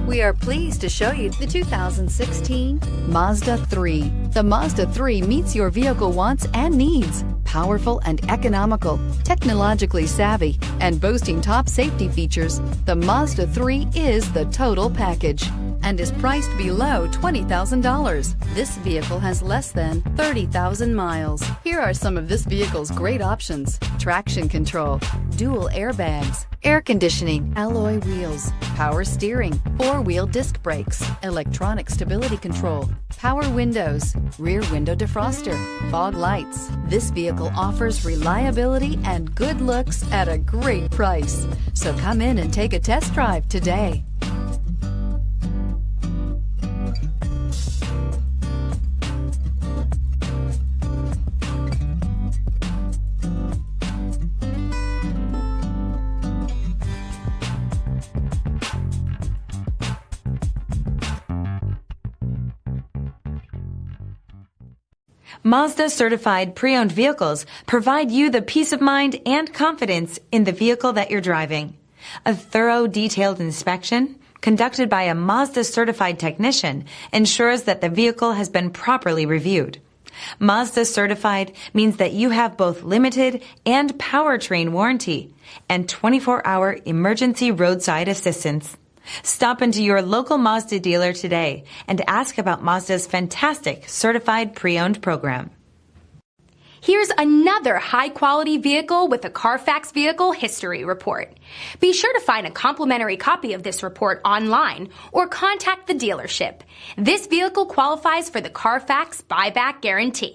We are pleased to show you the 2016 Mazda 3. The Mazda 3 meets your vehicle wants and needs. Powerful and economical, technologically savvy, and boasting top safety features, the Mazda 3 is the total package and is priced below $20,000. This vehicle has less than 30,000 miles. Here are some of this vehicle's great options: traction control, dual airbags, air conditioning, alloy wheels, power steering, four-wheel disc brakes, electronic stability control, power windows, rear window defroster, fog lights. This vehicle offers reliability and good looks at a great price. So come in and take a test drive today. Mazda certified pre-owned vehicles provide you the peace of mind and confidence in the vehicle that you're driving. A thorough, detailed inspection conducted by a Mazda certified technician ensures that the vehicle has been properly reviewed. Mazda certified means that you have both limited and powertrain warranty and 24-hour emergency roadside assistance. Stop into your local Mazda dealer today and ask about Mazda's fantastic certified pre-owned program. Here's another high-quality vehicle with a Carfax Vehicle History Report. Be sure to find a complimentary copy of this report online or contact the dealership. This vehicle qualifies for the Carfax Buyback Guarantee.